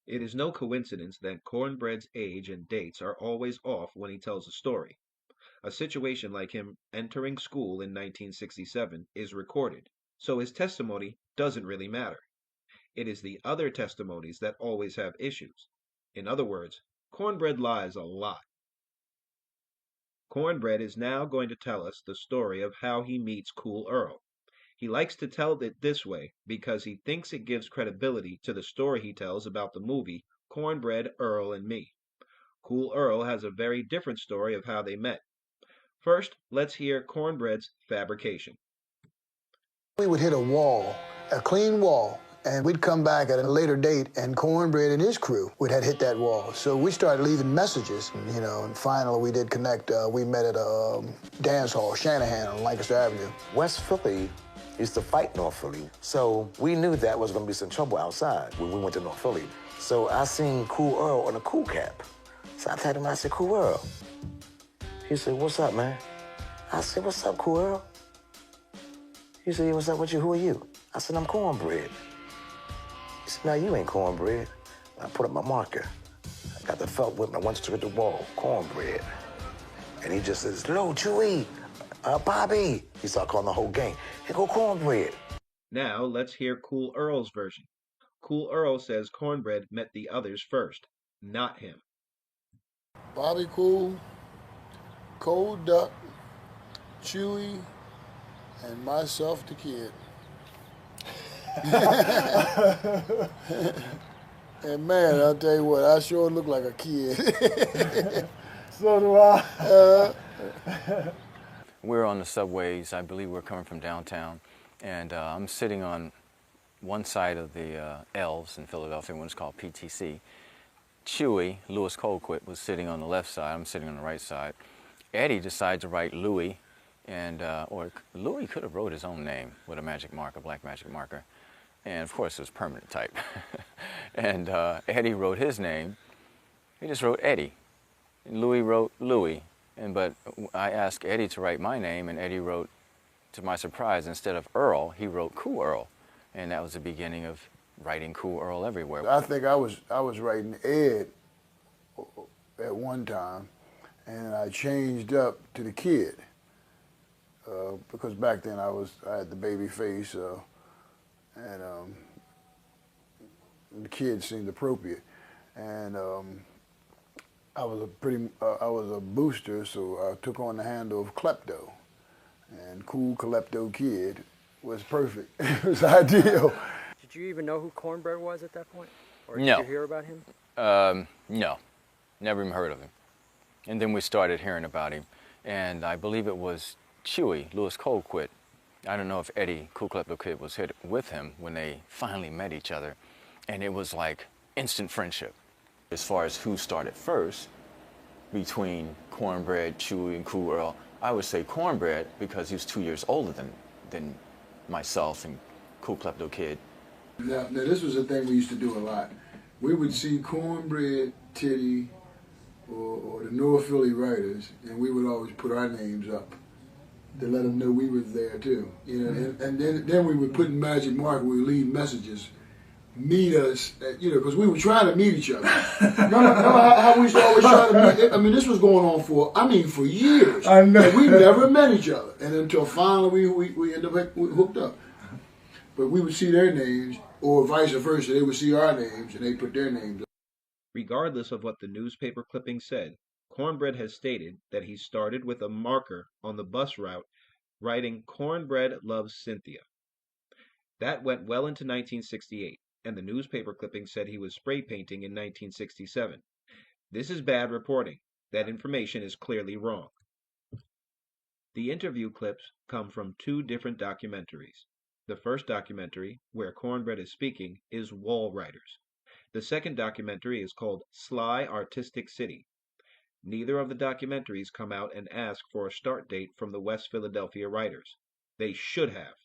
It is no coincidence that Cornbread's age and dates are always off when he tells a story. A situation like him entering school in 1967 is recorded, so his testimony doesn't really matter. It is the other testimonies that always have issues. In other words, Cornbread lies a lot. Cornbread is now going to tell us the story of how he meets Cool Earl. He likes to tell it this way because he thinks it gives credibility to the story he tells about the movie Cornbread, Earl, and Me. Cool Earl has a very different story of how they met. First, let's hear Cornbread's Fabrication. We would hit a wall, a clean wall, and we'd come back at a later date, and Cornbread and his crew would have hit that wall. So we started leaving messages, and finally we did connect. We met at a dance hall, Shanahan on Lancaster Avenue. West Philly used to fight North Philly, so we knew that was going to be some trouble outside when we went to North Philly. So I seen Cool Earl on a cool cap. So I told him, I said, Cool Earl. He said, what's up, man? I said, what's up, Cool Earl? He said, what's up with you? Who are you? I said, I'm Cornbread. He said, no, you ain't Cornbread. I put up my marker. I got the felt whip and I went to the wall, Cornbread. And he just says, hello, Chewy, Bobby. He started calling the whole gang. Here go Cornbread. Now let's hear Cool Earl's version. Cool Earl says Cornbread met the others first, not him. Bobby Cool, Cold Duck, Chewy, and myself, the kid. And man, I'll tell you what, I sure look like a kid. So do I. We're on the subways. I believe we're coming from downtown. And I'm sitting on one side of the L's in Philadelphia, one's called PTC. Chewy, Louis Colquitt, was sitting on the left side. I'm sitting on the right side. Eddie decided to write Louis, or Louis could have wrote his own name with a magic marker, black magic marker. And of course, it was permanent type. And Eddie wrote his name. He just wrote Eddie. And Louis wrote Louis. But I asked Eddie to write my name, and Eddie wrote, to my surprise, instead of Earl, he wrote Cool Earl. And that was the beginning of writing Cool Earl everywhere. I think I was writing Ed at one time, and I changed up to the kid because back then I had the baby face, and the kid seemed appropriate, and I was a booster, so I took on the handle of Klepto, and Cool Klepto Kid was perfect. It was ideal. Did you even know who Cornbread was at that point? Or did No. you hear about him? No, never even heard of him. And then we started hearing about him. And I believe it was Chewy, Louis Colquitt. I don't know if Eddie, Cool Klepto Kid, was hit with him when they finally met each other. And it was like instant friendship. As far as who started first, between Cornbread, Chewy, and Cool Earl, I would say Cornbread because he was 2 years older than myself and Cool Klepto Kid. Now, this was a thing we used to do a lot. We would see Cornbread, Titty, or the North Philly writers, and we would always put our names up to let them know we were there too. And then we would put in magic mark. We would leave messages, meet us, because we were trying to meet each other. Remember how we used to always try to meet? I mean, this was going on for years. I know. And we never met each other, and until finally we ended up hooked up. But we would see their names, or vice versa. They would see our names, and they put their names up. Regardless of what the newspaper clipping said, Cornbread has stated that he started with a marker on the bus route writing Cornbread loves Cynthia. That went well into 1968, and the newspaper clipping said he was spray painting in 1967. This is bad reporting. That information is clearly wrong. The interview clips come from two different documentaries. The first documentary, where Cornbread is speaking, is Wall Riders. The second documentary is called Sly Artistic City. Neither of the documentaries come out and ask for a start date from the West Philadelphia writers. They should have.